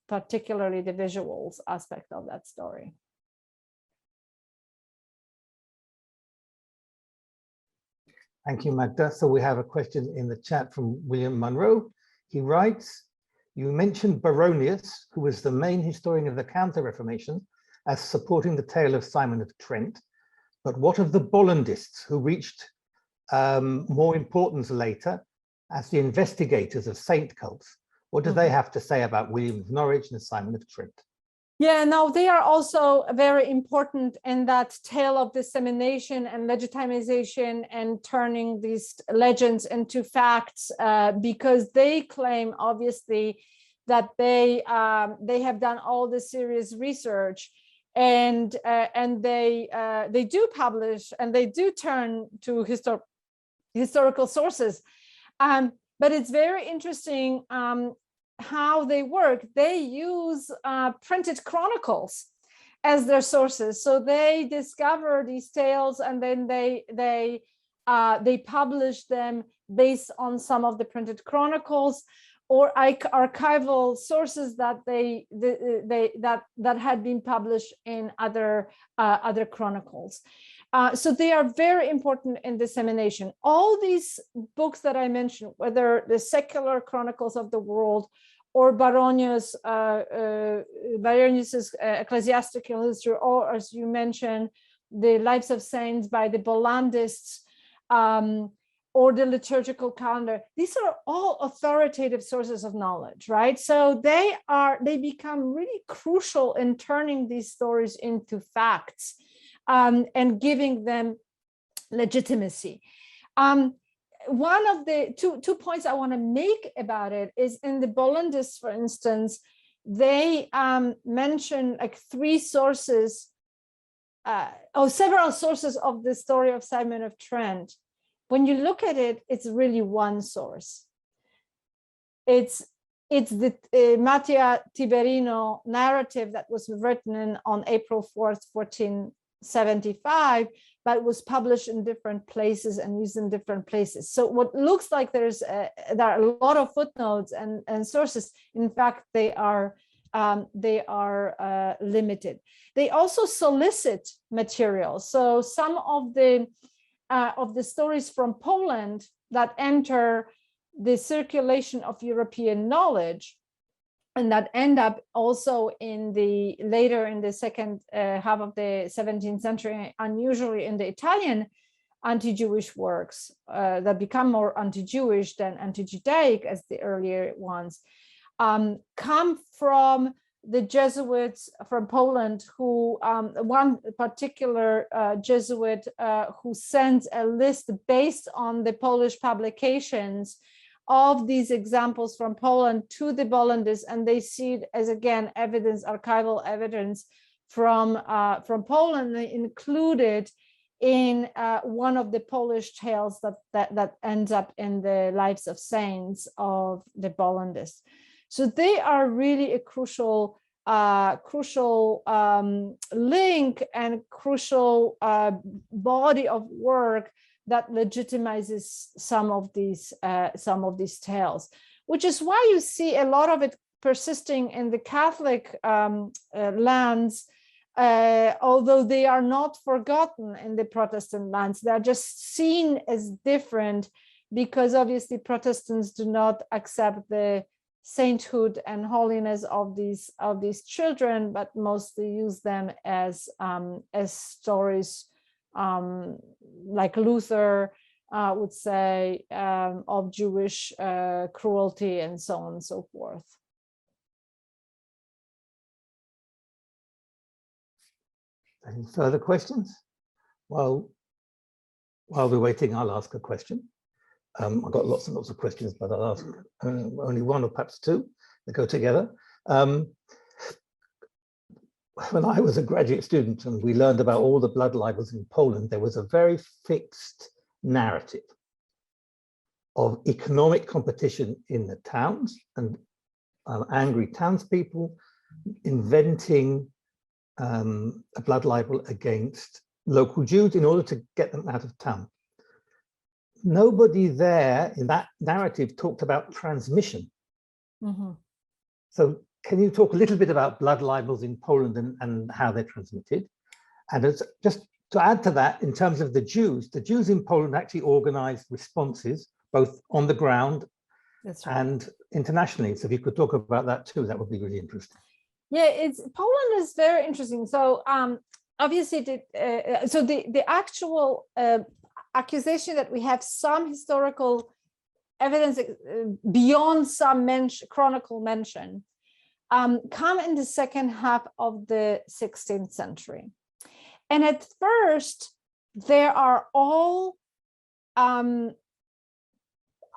particularly the visuals aspect of that story.
Thank you, Magda. So we have a question in the chat from William Munro. He writes, you mentioned Baronius, who was the main historian of the Counter-Reformation, as supporting the tale of Simon of Trent. But what of the Bollandists, who reached more importance later as the investigators of saint cults? What do they have to say about William of Norwich and Simon of Trent?
Yeah, no, they are also very important in that tale of dissemination and legitimization and turning these legends into facts, because they claim, obviously, that they have done all the serious research, and they do publish and they do turn to historical sources. But it's very interesting how they work. They use printed chronicles as their sources. So they discover these tales and then they publish them based on some of the printed chronicles or archival sources that that had been published in other chronicles. So they are very important in dissemination. All these books that I mentioned, whether the secular chronicles of the world or Baronius's ecclesiastical history, or as you mentioned, the Lives of Saints by the Bollandists, or the liturgical calendar, these are all authoritative sources of knowledge, right? So they become really crucial in turning these stories into facts. And giving them legitimacy. One of the two points I want to make about it is in the Bollandists, for instance, they mention like three sources several sources of the story of Simon of Trent. When you look at it, it's really one source. It's the Mattia Tiberino narrative that was written on April 4th, 1475, but was published in different places and used in different places. So what looks like there are a lot of footnotes and sources, in fact, they are limited. They also solicit material. So some of the stories from Poland that enter the circulation of European knowledge and that end up also later in the second half of the 17th century, unusually in the Italian anti-Jewish works that become more anti-Jewish than anti-Judaic as the earlier ones, come from the Jesuits from Poland, who one particular Jesuit who sends a list based on the Polish publications of these examples from Poland to the Bollandists, and they see it as, again, evidence, archival evidence from Poland. They included in one of the Polish tales that ends up in the Lives of Saints of the Bollandists. So they are really a crucial link and crucial body of work that legitimizes some of these tales, which is why you see a lot of it persisting in the Catholic lands, although they are not forgotten in the Protestant lands. They are just seen as different because obviously Protestants do not accept the sainthood and holiness of these children, but mostly use them as stories, like Luther would say, of Jewish cruelty and so on and so forth.
Any further questions? While we're waiting, I'll ask a question. I've got lots and lots of questions, but I'll ask only one or perhaps two that go together. When I was a graduate student and we learned about all the blood libels in Poland, there was a very fixed narrative of economic competition in the towns and angry townspeople inventing a blood libel against local Jews in order to get them out of town. Nobody there in that narrative talked about transmission. Mm-hmm. So can you talk a little bit about blood libels in Poland and how they're transmitted? And it's just to add to that, in terms of the Jews in Poland actually organized responses, both on the ground and internationally. So if you could talk about that too, that would be really interesting.
Yeah, Poland is very interesting. So obviously, the actual accusation that we have some historical evidence beyond some chronicle mention come in the second half of the 16th century. And at first, there are all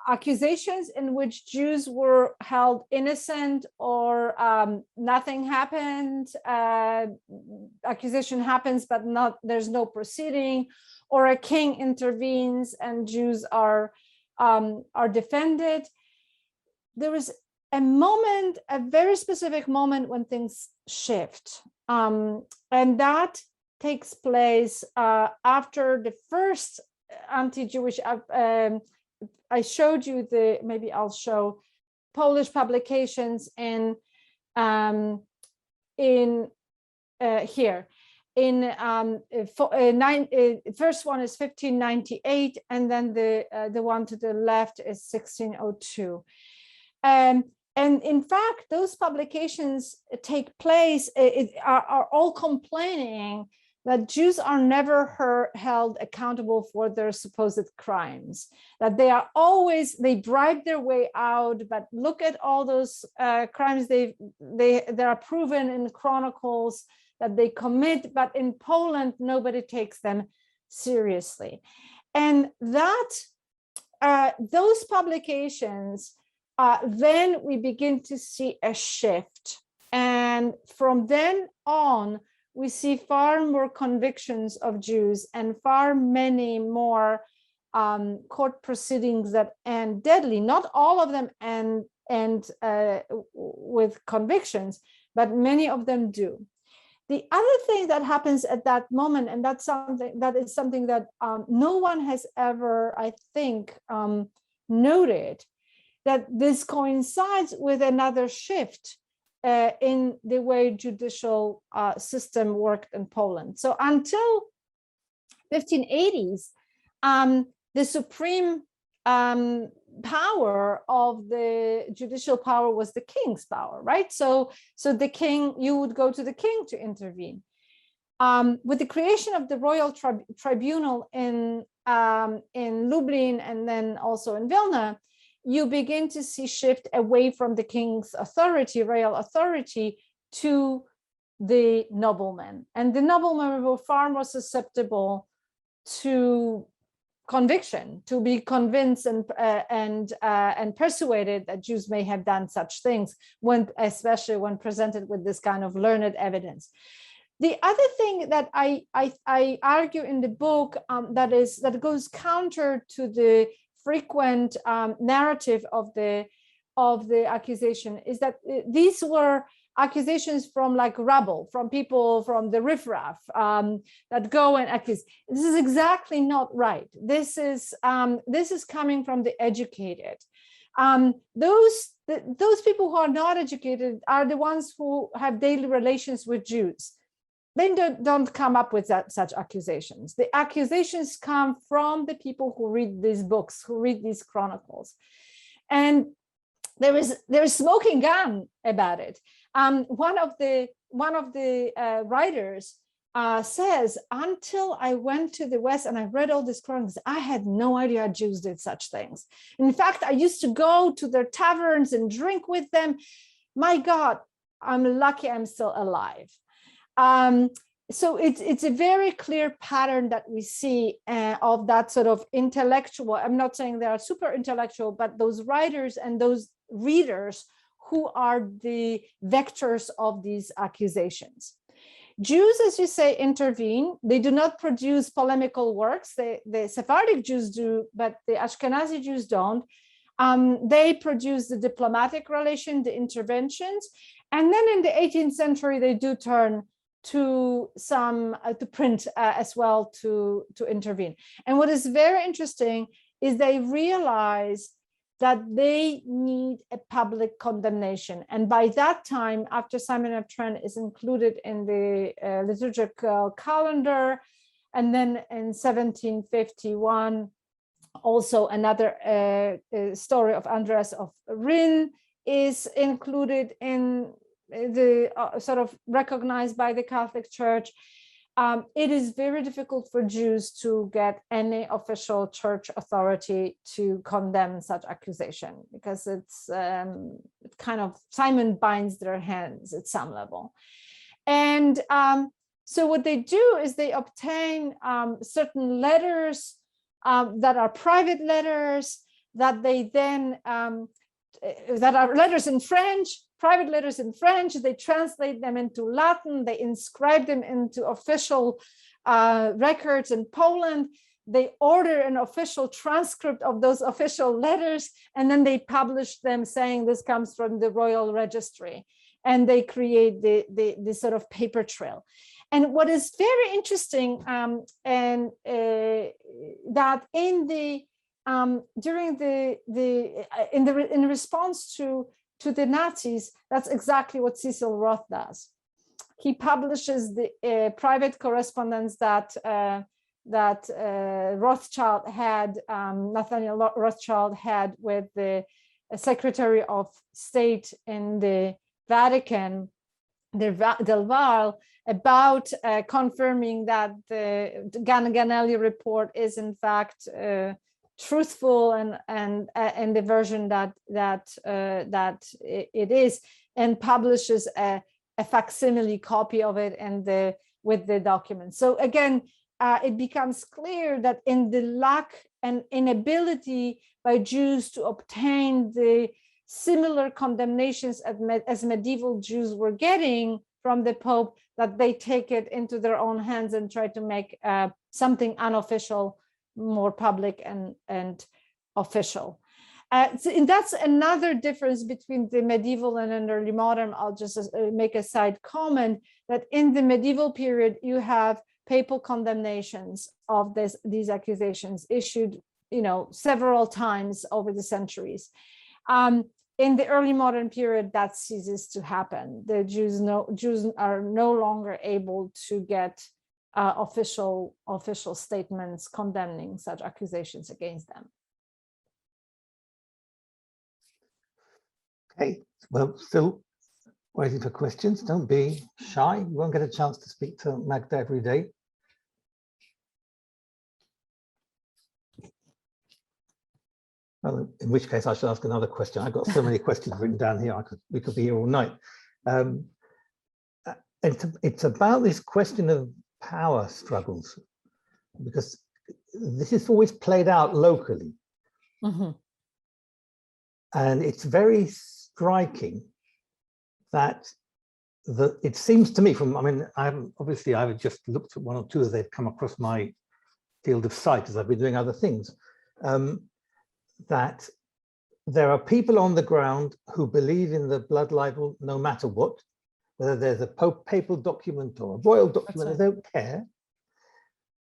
accusations in which Jews were held innocent or nothing happened. Accusation happens, but there's no proceeding, or a king intervenes and Jews are defended. There is a moment, a very specific moment when things shift, and that takes place after the first anti-Jewish. I showed you maybe I'll show Polish publications in here. First one is 1598, and then the one to the left is 1602. And in fact, those publications take place, are all complaining that Jews are never held accountable for their supposed crimes, that they bribe their way out, but look at all those crimes they are proven in Chronicles that they commit, but in Poland, nobody takes them seriously. And that those publications, then we begin to see a shift. And from then on, we see far more convictions of Jews and far many more court proceedings that end deadly. Not all of them end with convictions, but many of them do. The other thing that happens at that moment, and that's something that no one has ever, I think, noted, that this coincides with another shift in the way judicial system worked in Poland. So until 1580s, the supreme power of the judicial power was the king's power, right? So the king, you would go to the king to intervene. With the creation of the royal tribunal in Lublin and then also in Vilna, you begin to see shift away from the king's authority, royal authority, to the noblemen. And the noblemen were far more susceptible to conviction, to be convinced and persuaded that Jews may have done such things, especially when presented with this kind of learned evidence. The other thing that I argue in the book that goes counter to the frequent narrative of the accusation is that these were accusations from like rabble, from people from the riffraff that go and accuse. This is exactly not right. This is coming from the educated. Those people who are not educated are the ones who have daily relations with Jews. They don't come up with such accusations. The accusations come from the people who read these books, who read these chronicles. And there is smoking gun about it. One of the writers says, until I went to the West and I read all these chronicles, I had no idea Jews did such things. In fact, I used to go to their taverns and drink with them. My God, I'm lucky I'm still alive. So it's a very clear pattern that we see of that sort of intellectual. I'm not saying they are super intellectual, but those writers and those readers who are the vectors of these accusations. Jews, as you say, intervene. They do not produce polemical works. The Sephardic Jews do, but the Ashkenazi Jews don't. They produce the diplomatic relation, the interventions. And then in the 18th century, they do turn to some to print as well to intervene. And what is very interesting is they realize that they need a public condemnation. And by that time, after Simon of Trent is included in the liturgical calendar, and then in 1751, also another story of Andreas of Rhyn is included in the sort of recognized by the Catholic Church. It is very difficult for Jews to get any official church authority to condemn such accusation, because it's kind of Simon binds their hands at some level. And so what they do is they obtain certain letters that are private letters, that they then that are letters in French, private letters in French. They translate them into Latin. They inscribe them into official records in Poland. They order an official transcript of those official letters, and then they publish them saying this comes from the royal registry, and they create the sort of paper trail. And what is very interesting, and that in the during in response to the Nazis, that's exactly what Cecil Roth does. He publishes the private correspondence that Rothschild had, Nathaniel Rothschild had with the Secretary of State in the Vatican, Del Valle, about confirming that the Ganelli report is in fact truthful and the version that it is, and publishes a facsimile copy of it and with the documents. So again, it becomes clear that in the lack and inability by Jews to obtain the similar condemnations as medieval Jews were getting from the Pope that they take it into their own hands and try to make something unofficial more public and official. And that's another difference between the medieval and an early modern. I'll just make a side comment that in the medieval period, you have papal condemnations of these accusations issued, several times over the centuries. In the early modern period, that ceases to happen. The Jews are no longer able to get official statements condemning such accusations against them.
Okay, well, still waiting for questions. Don't be shy. You won't get a chance to speak to Magda every day. Well, in which case I should ask another question. I've got so many questions written down here. We could be here all night. It's about this question of power struggles, because this is always played out locally. Mm-hmm. And it's very striking that it seems to me I've just looked at one or two as they've come across my field of sight as I've been doing other things, that there are people on the ground who believe in the blood libel no matter what, whether there's a papal document or a royal document, they don't care.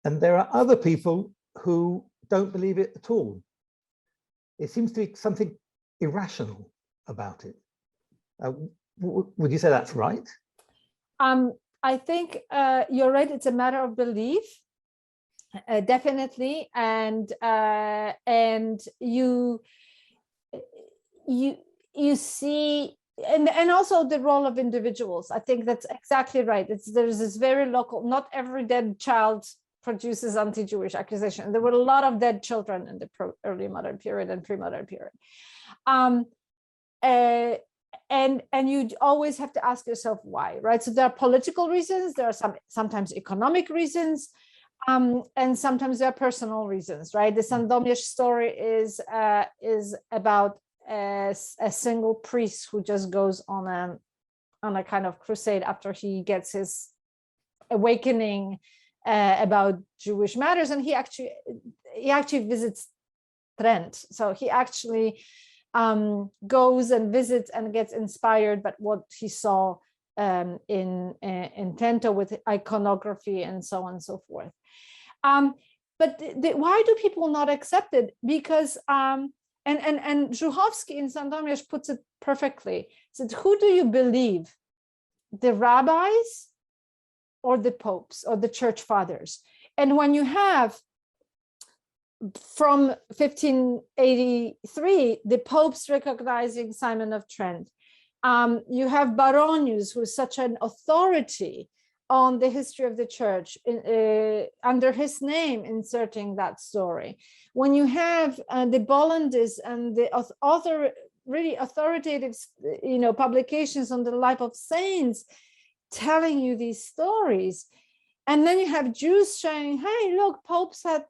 And there are other people who don't believe it at all. It seems to be something irrational about it. Would you say that's right?
I think you're right. It's a matter of belief, definitely, and you see, and also the role of individuals. I think that's exactly right. There's this very local. Not every dead child produces anti-Jewish accusation. There were a lot of dead children in the early modern period and pre-modern period. And you always have to ask yourself why, right? So there are political reasons, there are sometimes economic reasons, and sometimes there are personal reasons, right? The Sandomierz story is about a single priest who just goes on a kind of crusade after he gets his awakening about Jewish matters, and he actually visits Trent. So he actually goes and visits and gets inspired by what he saw in Trento with iconography and so on and so forth. But why do people not accept it? Because and Żuchowski in Sandomierz puts it perfectly. He said, who do you believe? The rabbis or the popes or the church fathers? And when you have from 1583, the popes recognizing Simon of Trent. You have Baronius, who is such an authority on the history of the church, under his name inserting that story. When you have the Bollandis and the really authoritative, publications on the life of saints telling you these stories, and then you have Jews saying, "Hey, look, popes had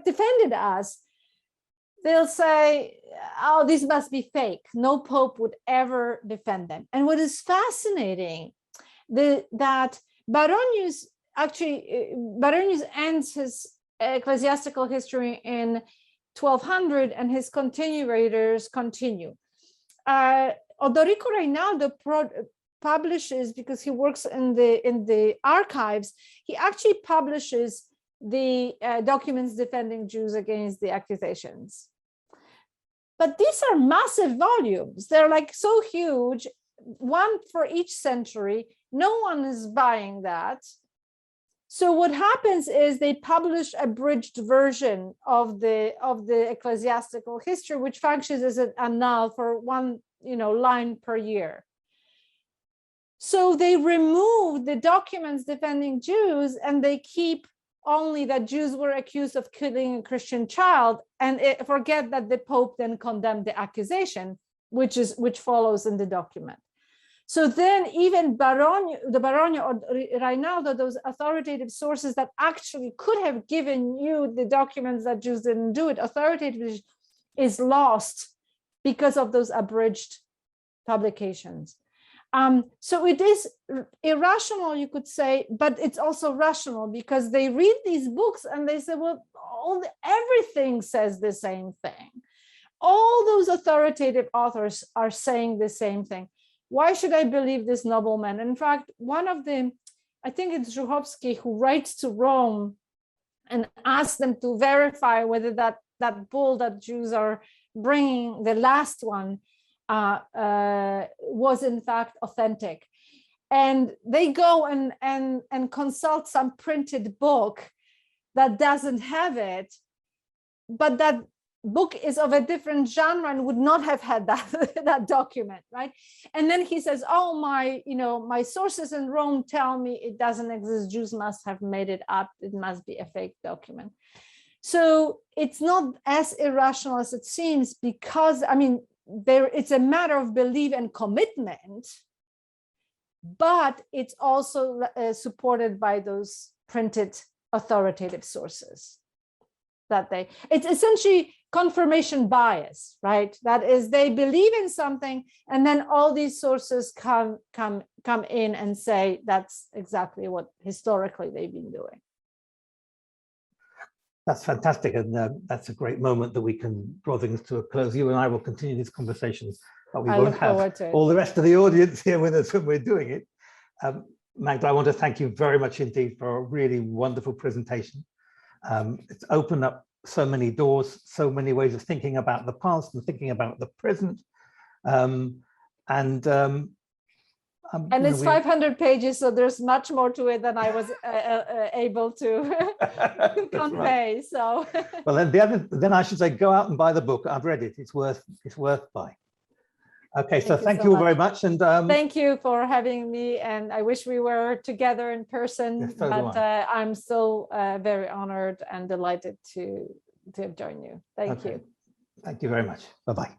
defended us," they'll say, "Oh, this must be fake. No pope would ever defend them." And what is fascinating, that Baronius ends his ecclesiastical history in 1200, and his continuators continue. Odorico Reinaldo publishes, because he works in the archives, he actually publishes the documents defending Jews against the accusations. But these are massive volumes. They're like so huge, one for each century. No one is buying that. So what happens is they publish a abridged version of the ecclesiastical history, which functions as an annal for one line per year. So they remove the documents defending Jews, and they keep only that Jews were accused of killing a Christian child, and forget that the Pope then condemned the accusation, which follows in the document. So then even the Baronio or Reinaldo, those authoritative sources that actually could have given you the documents that Jews didn't do it, authoritative is lost because of those abridged publications. So it is irrational, you could say, but it's also rational, because they read these books and they say, well, everything says the same thing. All those authoritative authors are saying the same thing. Why should I believe this nobleman? In fact, one of the, I think it's Żuchowski, who writes to Rome and asks them to verify whether that bull that Jews are bringing, the last one, was in fact authentic. And they go and consult some printed book that doesn't have it, but that book is of a different genre and would not have had that document, right? And then he says, oh, my sources in Rome tell me it doesn't exist. Jews must have made it up. It must be a fake document. So it's not as irrational as it seems, because, I mean, it's a matter of belief and commitment, but it's also supported by those printed authoritative sources. It's essentially confirmation bias, right? That is, they believe in something, and then all these sources come in and say that's exactly what historically they've been doing.
That's fantastic, and that's a great moment that we can draw things to a close. You and I will continue these conversations, but we won't have all the rest of the audience here with us when we're doing it. Magda, I want to thank you very much indeed for a really wonderful presentation. It's opened up so many doors, so many ways of thinking about the past and thinking about the present. And
it's 500 pages, so there's much more to it than I was able to convey. Right. So,
well, then I should say, go out and buy the book. I've read it. It's worth buying. Okay, so thank you very much, and
thank you for having me. And I wish we were together in person, yes, so but I'm still very honored and delighted to have joined you. Thank you.
Thank you very much. Bye bye.